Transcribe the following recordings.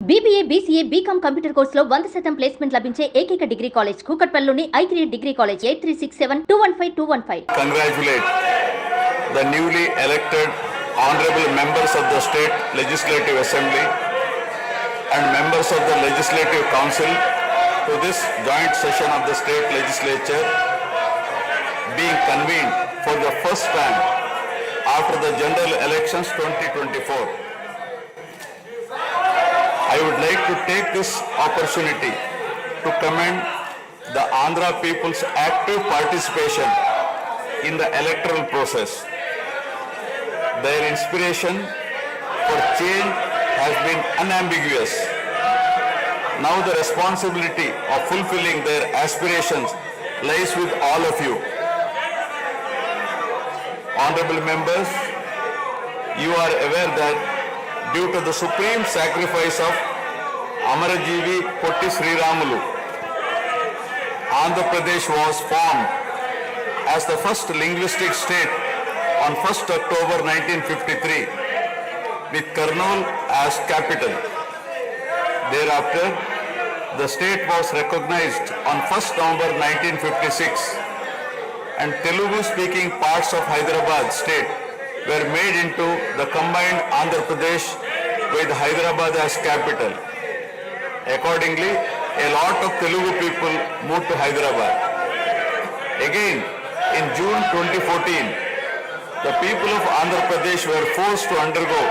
BBA, BCA, BCom computer కోర్సులో 100% placement లభించే ఏకైక డిగ్రీ కాలేజ్ కూకట్పల్లిలోని I3 degree college 8367215215. Congratulate the newly elected honorable members of the State Legislative Assembly and members of the Legislative Council to this joint session of the State Legislature being convened for the first time after the general elections 2024. I would like to take this opportunity to commend the Andhra people's active participation in the electoral process. Their inspiration for change has been unambiguous. Now the responsibility of fulfilling their aspirations lies with all of you. Honorable members, you are aware that due to the supreme sacrifice of Amarajeevi Potti Sriramulu, Andhra Pradesh was formed as the first linguistic state on 1st October 1953 with Kurnool as capital. Thereafter, the state was recognized on 1st November 1956 and Telugu-speaking parts of Hyderabad state were made into the combined Andhra Pradesh with Hyderabad as capital. Accordingly, a lot of Telugu people moved to Hyderabad. Again, in June 2014, the people of Andhra Pradesh were forced to undergo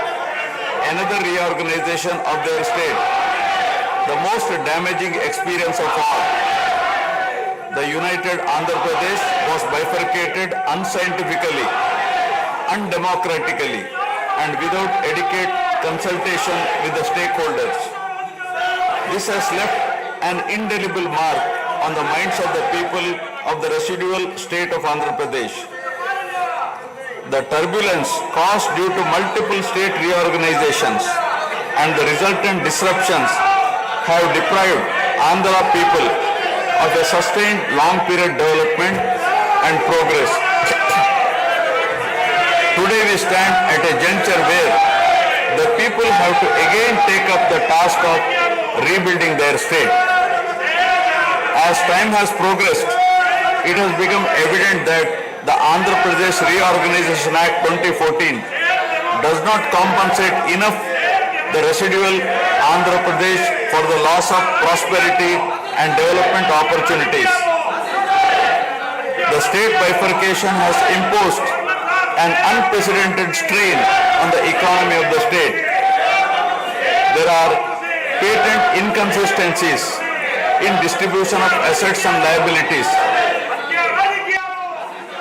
another reorganization of their state, the most damaging experience of all. The united Andhra Pradesh was bifurcated unscientifically, undemocratically, and without adequate consultation with the stakeholders. This has left an indelible mark on the minds of the people of the residual state of Andhra Pradesh. The turbulence caused due to multiple state reorganizations and the resultant disruptions have deprived Andhra people of a sustained long period development and progress. Today we stand at a juncture where the people have to again take up the task of rebuilding their state. As time has progressed, it has become evident that the Andhra Pradesh Reorganization Act 2014 does not compensate enough the residual Andhra Pradesh for the loss of prosperity and development opportunities. The state bifurcation has imposed an unprecedented strain on the economy of the state. There are patent inconsistencies in distribution of assets and liabilities.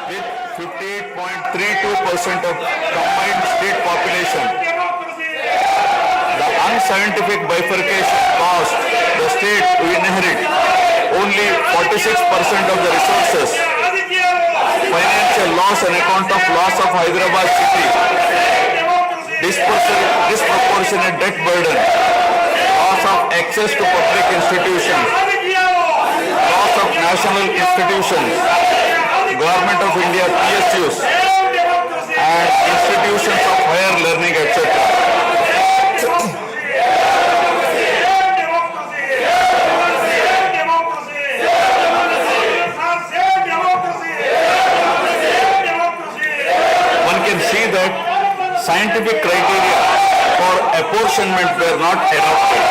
With 58.32% of combined state population, the unscientific bifurcation caused the state to inherit only 46% of the resources. Financial loss on account of loss of Hyderabad city, disproportionate debt burden, loss of access to public institutions, loss of national institutions, Government of India PSUs, and institutions of higher learning, etc. Scientific criteria for apportionment were not adopted,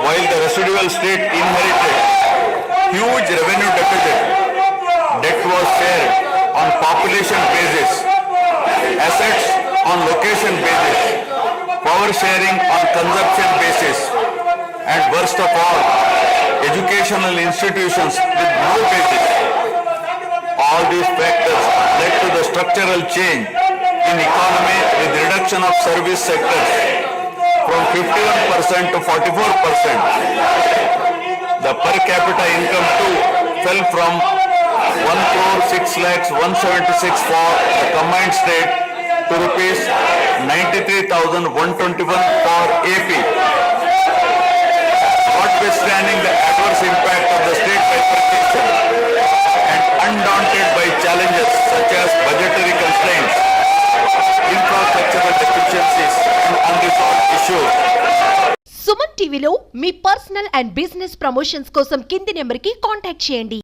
while the residual state inherited huge revenue deficit. Debt was shared on population basis, assets on location basis, power sharing on consumption basis, and worst of all, educational institutions with no basis. All these factors led to the structural change in economy with reduction of service sectors from 51% to 44%. The per capita income too fell from 1,06,176 for the combined state to rupees 93,121 for AP. Notwithstanding the adverse impact of the state bifurcation and undaunted by challenges such as budgetary constraints, infrastructural deficiencies and unresolved issues, Suman టీవీలో మీ personal and business promotions కోసం కింది నెంబర్కి contact చేయండి.